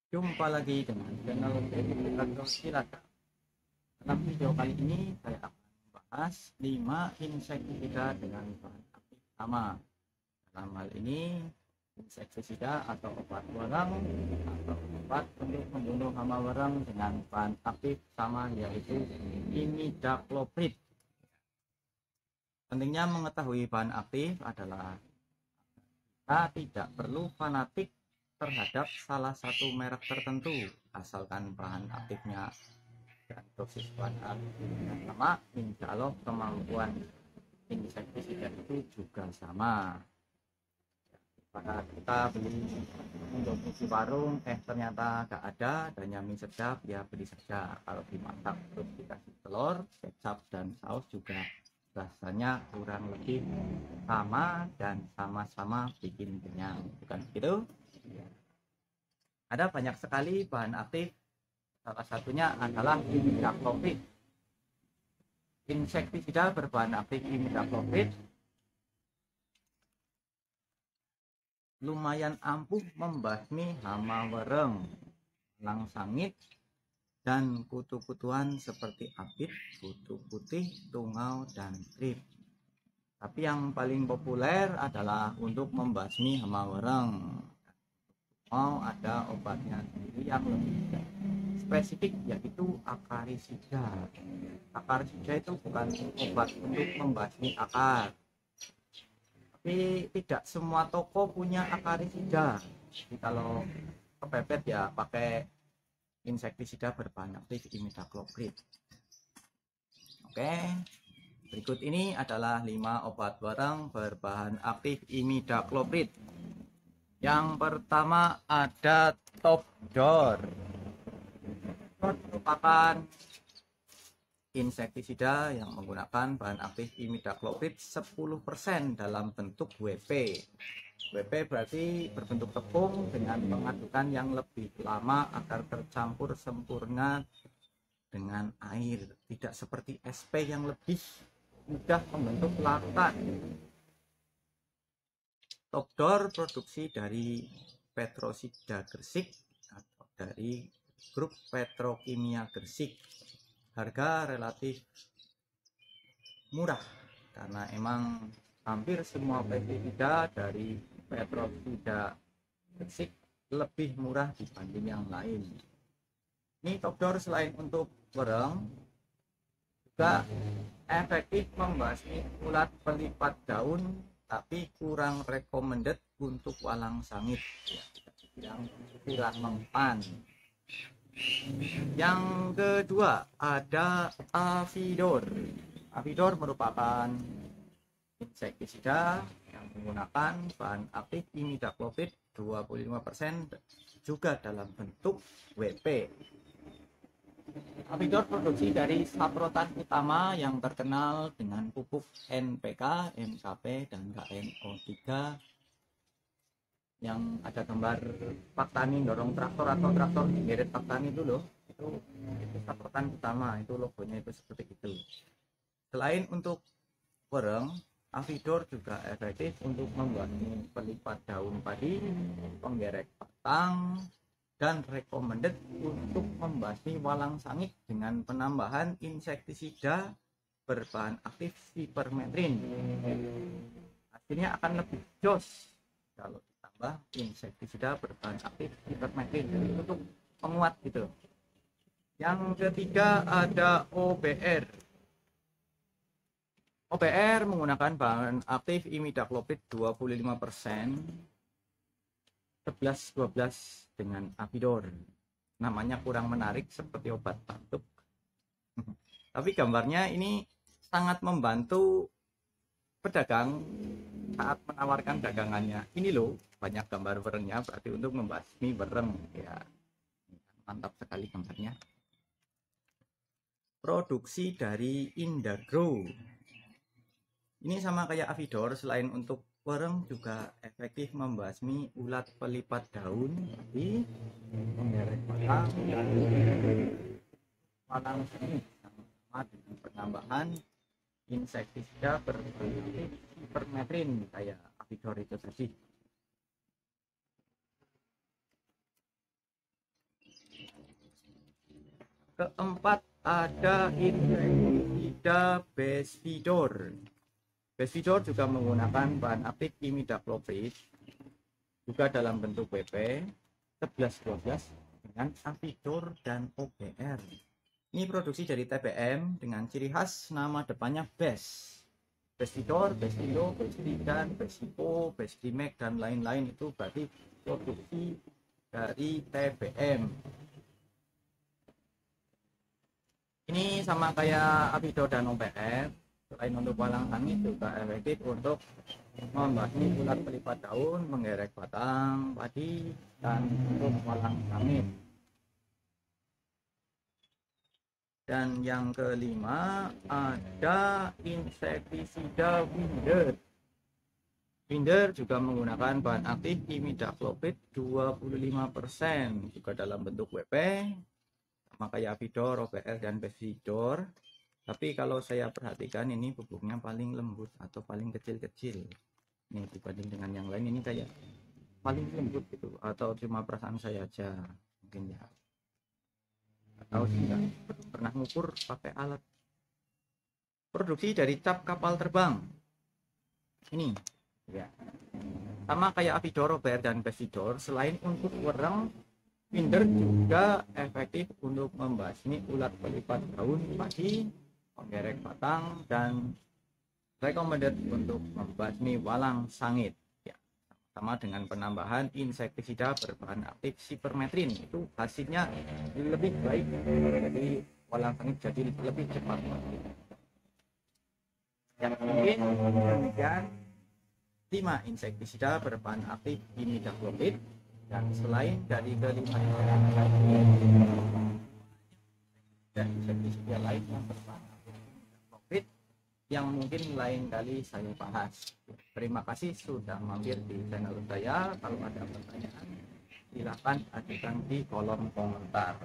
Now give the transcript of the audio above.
Jumpa lagi dengan channel Agro Silaka. Dalam video kali ini saya akan membahas 5 insektisida dengan bahan aktif sama. Dalam hal ini insektisida atau obat warang atau obat untuk membunuh hama warang dengan bahan aktif sama, yaitu imidacloprid. Pentingnya mengetahui bahan aktif adalah kita tidak perlu fanatik terhadap salah satu merek tertentu, asalkan bahan aktifnya dan dosis bahan aktifnya sama, insya Allah kemampuan insektisida itu juga sama. Pada kita beli konsumsi warung, ternyata gak ada dan nyamin sedap, ya beli saja. Kalau dimasak terus dikasih telur, kecap dan saus juga rasanya kurang lebih sama dan sama-sama bikin kenyang, bukan begitu? Ada banyak sekali bahan aktif, salah satunya adalah imidacloprid. Insektisida berbahan aktif imidacloprid lumayan ampuh membasmi hama wereng, elang sangit, dan kutu-kutuan seperti apit, kutu putih, tungau, dan trip. Tapi yang paling populer adalah untuk membasmi hama wereng. Ada obatnya sendiri yang lebih spesifik, yaitu akarisida. Akarisida itu bukan obat untuk membasmi akar, tapi tidak semua toko punya akarisida. Jadi kalau kepepet ya pakai insektisida berbahan aktif imidacloprid. Oke, berikut ini adalah 5 obat warang berbahan aktif imidacloprid. Yang pertama ada Topdor. Merupakan insektisida yang menggunakan bahan aktif imidacloprid 10% dalam bentuk WP. WP berarti berbentuk tepung dengan pengadukan yang lebih lama agar tercampur sempurna dengan air, tidak seperti SP yang lebih mudah membentuk larutan. Topdor produksi dari Petrosida Gresik atau dari grup Petrokimia Gresik. Harga relatif murah karena emang hampir semua pestisida dari Petrosida Gresik lebih murah dibanding yang lain. Ini Topdor selain untuk wereng juga efektif membasmi ulat pelipat daun, tapi kurang recommended untuk walang sangit, yang kurang mempan. Yang kedua ada Avidor. Avidor merupakan insektisida yang menggunakan bahan aktif imidacloprid 25% juga dalam bentuk WP. Avidor produksi dari saprotan utama yang terkenal dengan pupuk NPK, MKP, dan KNO3 yang ada gambar Pak Tani dorong traktor atau traktor digeret Pak Tani itu loh. Itu saprotan utama, itu logonya itu seperti itu. Selain untuk wereng, Avidor juga efektif untuk membasmi pelipat daun padi, penggerek batang, dan recommended untuk membasmi walang sangit dengan penambahan insektisida berbahan aktif sipermetrin. Hasilnya akan lebih jos kalau ditambah insektisida berbahan aktif sipermetrin, jadi untuk penguat gitu. Yang ketiga ada OBR. OBR menggunakan bahan aktif imidacloprid 25%, 11-12 dengan Avidor. Namanya kurang menarik seperti obat batuk. Tapi gambarnya ini sangat membantu pedagang saat menawarkan dagangannya. Ini loh, banyak gambar werengnya, berarti untuk membasmi wereng ya. Mantap sekali gambarnya. Produksi dari Indagro. Ini sama kayak Avidor, selain untuk wereng juga efektif membasmi ulat pelipat daun, tapi pengerek batang dan walang sangit sama dengan penambahan insektisida berbahan sipermetrin kayak Avidor itu tadi. keempat ada insektisida Bespidor. Bespidor juga menggunakan bahan aktif imidacloprid juga dalam bentuk PP 11-12 dengan Avidor dan OBR. Ini produksi dari TBM dengan ciri khas nama depannya Bes. Bespidor, Bestilo, Bestidan, Besipo, Bestimek dan lain-lain itu berarti produksi dari TBM. Ini sama kayak Avidor dan OBR, selain untuk walang sangit juga efektif untuk membasmi ulat pelipat daun, menggerek batang padi, dan untuk walang sangit. Dan yang kelima ada insektisida Winder. Winder juga menggunakan bahan aktif imidacloprid 25% juga dalam bentuk WP sama kayak Avidor, OBR dan Bespidor. Tapi kalau saya perhatikan ini pupuknya paling lembut atau paling kecil-kecil. Ini dibanding dengan yang lain ini kayak paling lembut gitu, atau cuma perasaan saya aja mungkin ya. Atau tidak pernah ngukur pakai alat. Produksi dari cap kapal terbang. Ini ya. Sama kayak Avidor, OBR dan Bespidor, selain untuk wereng, Winder juga efektif untuk membasmi ulat pelipat daun padi, menggerek batang, dan recommended untuk membasmi walang sangit. Ya, sama dengan penambahan insektisida berbahan aktif sipermetrin, itu hasilnya lebih baik, jadi walang sangit jadi lebih cepat. Yang mungkin demikian 5 insektisida berbahan aktif imidacloprid. Dan selain dari kelima dan insektisida lain yang berbahan aktif yang mungkin lain kali saya bahas. Terima kasih sudah mampir di channel saya. Kalau ada pertanyaan silahkan ajukan di kolom komentar.